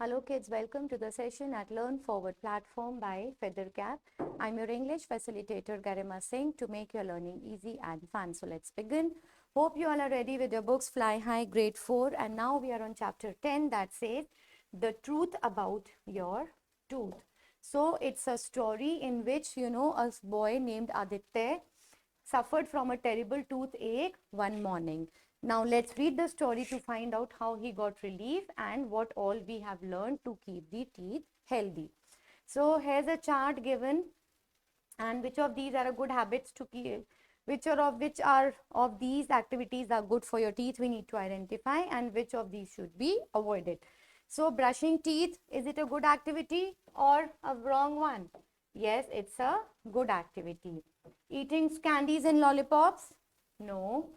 Hello kids, welcome to the session at Learn Forward platform by Feathercap. I'm your English facilitator Garima Singh to make your learning easy and fun. So let's begin. Hope you all are ready with your books Fly High grade 4 and now we are on chapter 10 that says the truth about your tooth. So it's a story in which a boy named Aditya suffered from a terrible toothache one morning. Now let's read the story to find out how he got relief and what all we have learned to keep the teeth healthy. So here's a chart given and which of these are a good habits to keep, which are of these activities are good for your teeth we need to identify and which of these should be avoided. So brushing teeth, is it a good activity or a wrong one? Yes, it's a good activity. Eating candies and lollipops? No.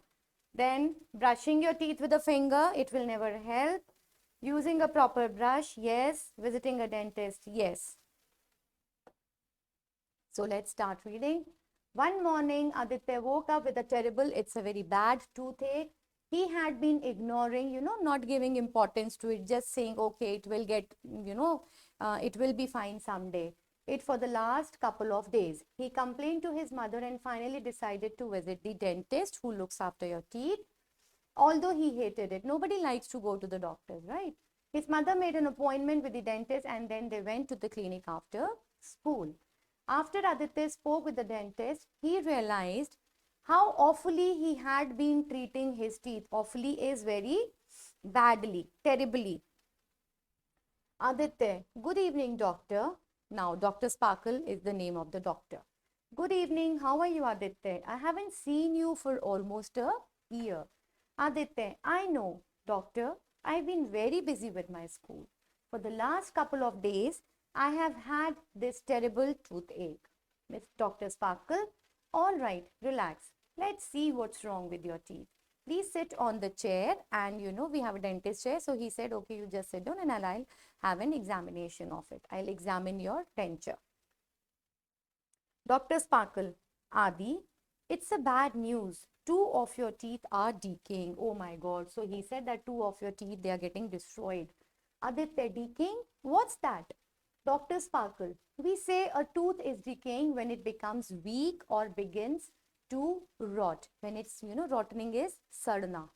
Then brushing your teeth with a finger, it will never help. Using a proper brush? Yes. Visiting a dentist? Yes. So let's start reading. One morning, Aditya woke up with a terrible, it's a very bad toothache. He had been ignoring, not giving importance to it, just saying, okay, it will get, it will be fine someday. It for the last couple of days. He complained to his mother and finally decided to visit the dentist who looks after your teeth. Although he hated it, nobody likes to go to the doctor, right? His mother made an appointment with the dentist and then they went to the clinic after school. After Aditya spoke with the dentist, he realized how awfully he had been treating his teeth. Awfully is very badly, terribly. Aditya, good evening, doctor. Now, Dr. Sparkle is the name of the doctor. Good evening, how are you, Aditya? I haven't seen you for almost a year. Aditya, I know, doctor. I've been very busy with my school. For the last couple of days, I have had this terrible toothache. Miss Dr. Sparkle, all right, relax. Let's see what's wrong with your teeth. Please sit on the chair and we have a dentist chair. So he said, okay, you just sit down and I'll have an examination of it. I'll examine your denture. Dr. Sparkle, Adi, it's a bad news. Two of your teeth are decaying. Oh my God. So he said that two of your teeth, they are getting destroyed. Aditya, decaying? What's that? Dr. Sparkle, we say a tooth is decaying when it becomes weak or begins to rot. When it's, rotting is sadhana.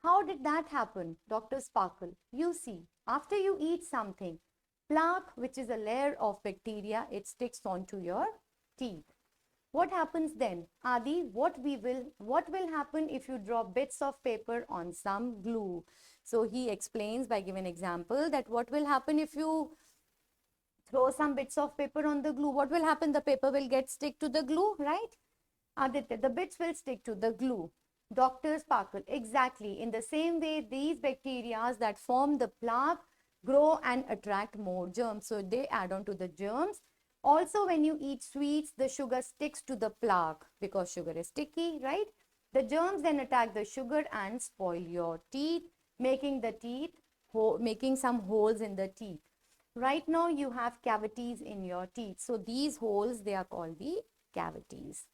How did that happen? Dr. Sparkle, you see, after you eat something, plaque, which is a layer of bacteria, it sticks onto your teeth. What happens then? Adi, what will happen if you drop bits of paper on some glue? So he explains by giving an example that what will happen if you throw some bits of paper on the glue. What will happen? The paper will get stick to the glue, right? Aditya, the bits will stick to the glue. Dr. Sparkle, exactly. In the same way, these bacteria that form the plaque grow and attract more germs. So they add on to the germs. Also, when you eat sweets, the sugar sticks to the plaque because sugar is sticky, right? The germs then attack the sugar and spoil your teeth, making some holes in the teeth. Right now, you have cavities in your teeth. So these holes, they are called the cavities.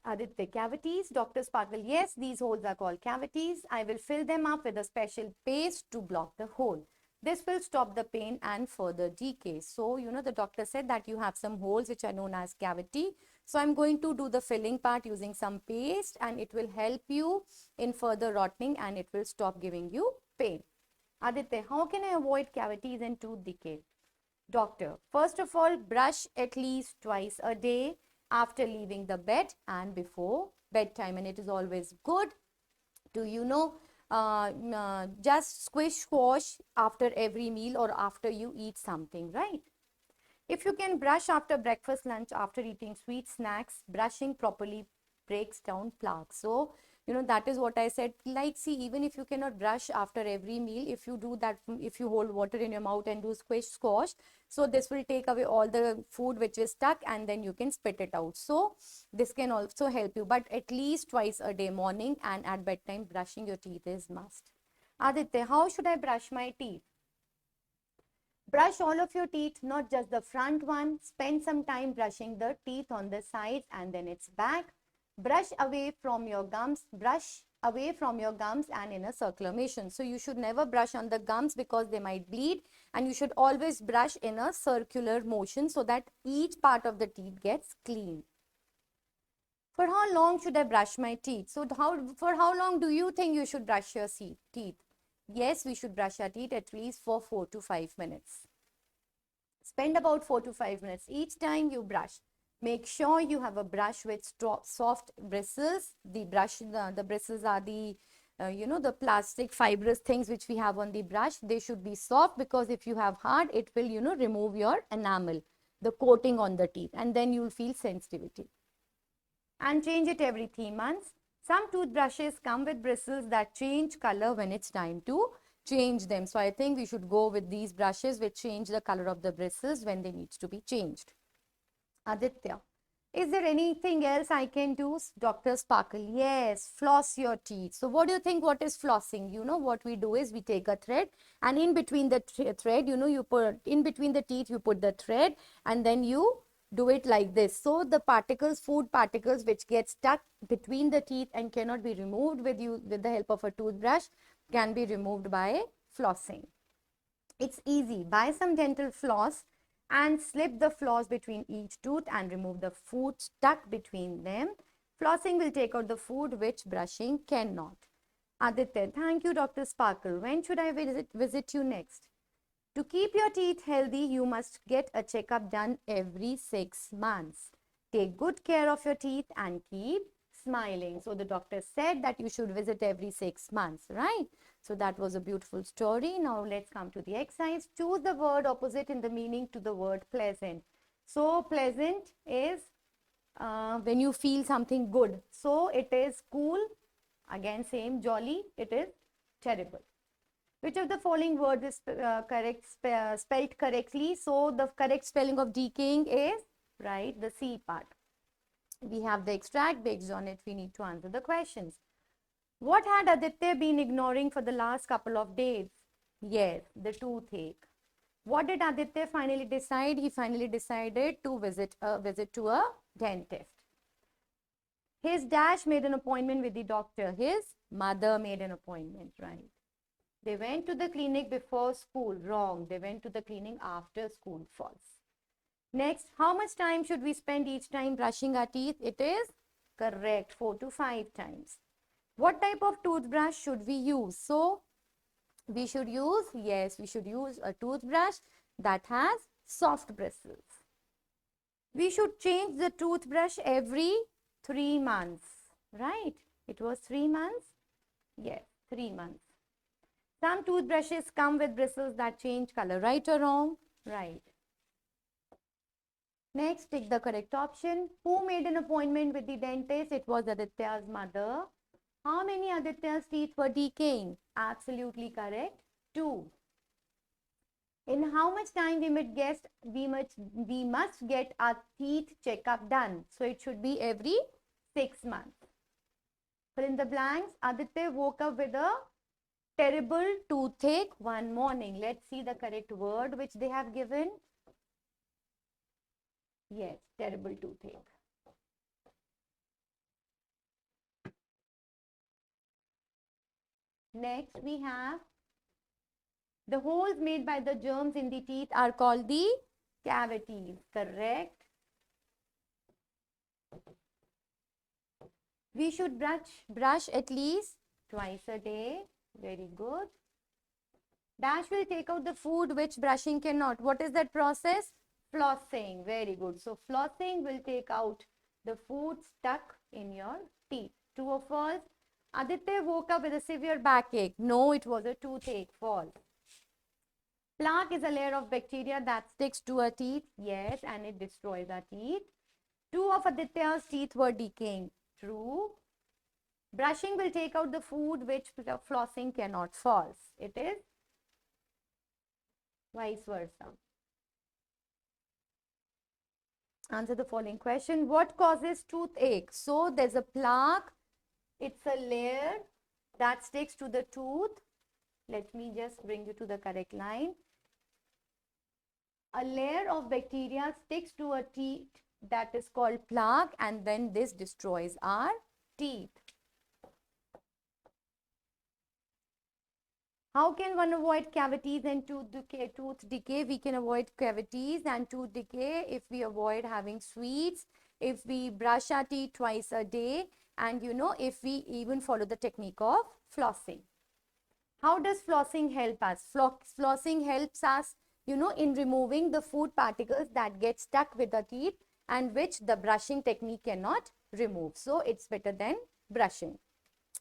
Aditya, cavities. Dr. Sparkle, yes, these holes are called cavities. I will fill them up with a special paste to block the hole. This will stop the pain and further decay. So, the doctor said that you have some holes which are known as cavity. So, I'm going to do the filling part using some paste and it will help you in further rotting and it will stop giving you pain. Aditya, how can I avoid cavities and tooth decay? Doctor, first of all, brush at least twice a day after leaving the bed and before bedtime. And it is always good to, just squash after every meal or after you eat something, right? If you can brush after breakfast, lunch, after eating sweet snacks, brushing properly breaks down plaques. So, that is what I said. Like, see, even if you cannot brush after every meal, if you do that, if you hold water in your mouth and do squash, so this will take away all the food which is stuck and then you can spit it out. So, this can also help you. But at least twice a day, morning and at bedtime, brushing your teeth is must. Aditya, how should I brush my teeth? Brush all of your teeth, not just the front one. Spend some time brushing the teeth on the sides and then its back. Brush away from your gums. Brush away from your gums and in a circular motion. So you should never brush on the gums because they might bleed, and you should always brush in a circular motion so that each part of the teeth gets clean. For how long should I brush my teeth? So for how long do you think you should brush your teeth? Yes, we should brush our teeth at least for 4 to 5 minutes. Spend about 4 to 5 minutes each time you brush. Make sure you have a brush with soft bristles. The bristles are the the plastic fibrous things which we have on the brush. They should be soft, because if you have hard, it will remove your enamel, the coating on the teeth, and then you will feel sensitivity. And change it every 3 months. Some toothbrushes come with bristles that change color when it's time to change them. So I think we should go with these brushes which change the color of the bristles when they need to be changed. Aditya, is there anything else I can do? Dr. Sparkle, yes, floss your teeth. So what do you think, what is flossing? What we do is we take a thread, and in between the thread, you put, in between the teeth, you put the thread, and then you do it like this. So the particles, food particles which get stuck between the teeth and cannot be removed with the help of a toothbrush, can be removed by flossing. It's easy. Buy some dental floss and slip the floss between each tooth and remove the food stuck between them. Flossing will take out the food which brushing cannot. Aditya, thank you, Dr. Sparkle. When should I visit you next? To keep your teeth healthy, you must get a checkup done every 6 months. Take good care of your teeth and keep smiling. So the doctor said that you should visit every 6 months, right? So that was a beautiful story. Now let's come to the exercise. Choose the word opposite in the meaning to the word pleasant. So pleasant is when you feel something good. So it is cool. Again, same. Jolly, it is terrible. Which of the following words is spelled correctly? So the correct spelling of decaying is, right, the C part. We have the extract. Based on it, we need to answer the questions. What had Aditya been ignoring for the last couple of days? Yes, the toothache. What did Aditya finally decide? He finally decided to visit to a dentist. His dash made an appointment with the doctor. His mother made an appointment, right? They went to the clinic before school. Wrong. They went to the clinic after school. False. Next, how much time should we spend each time brushing our teeth? It is correct, 4 to 5 times. What type of toothbrush should we use? So, we should use a toothbrush that has soft bristles. We should change the toothbrush every 3 months, right? It was 3 months? Yes, 3 months. Some toothbrushes come with bristles that change color, right or wrong? Right. Next, take the correct option. Who made an appointment with the dentist? It was Aditya's mother. How many Aditya's teeth were decaying? Absolutely correct. 2. In how much time we must get our teeth checkup done? So it should be every 6 months. Fill in the blanks. Aditya woke up with a terrible toothache one morning. Let's see the correct word which they have given. Yes, terrible toothache. Next, we have the holes made by the germs in the teeth are called the cavities. Correct. We should brush at least twice a day. Very good. Dash will take out the food which brushing cannot. What is that process? Flossing. Very good. So flossing will take out the food stuck in your teeth. True or false? Aditya woke up with a severe backache. No, it was a toothache. False. Plaque is a layer of bacteria that sticks to our teeth. Yes, and it destroys our teeth. 2 of Aditya's teeth were decaying. True. Brushing will take out the food which flossing cannot. False. It is vice versa. Answer the following question. What causes toothache? So there's a plaque. It's a layer that sticks to the tooth. Let me just bring you to the correct line. A layer of bacteria sticks to a teeth that is called plaque, and then this destroys our teeth. How can one avoid cavities and tooth decay? Tooth decay, we can avoid cavities and tooth decay if we avoid having sweets, if we brush our teeth twice a day, and if we even follow the technique of flossing. How does flossing help us? Flossing helps us, in removing the food particles that get stuck with the teeth and which the brushing technique cannot remove. So it's better than brushing.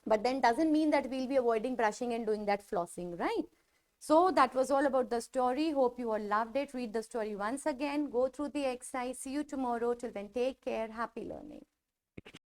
But then doesn't mean that we'll be avoiding brushing and doing that flossing, right? So that was all about the story. Hope you all loved it. Read the story once again. Go through the exercise. See you tomorrow. Till then, take care. Happy learning.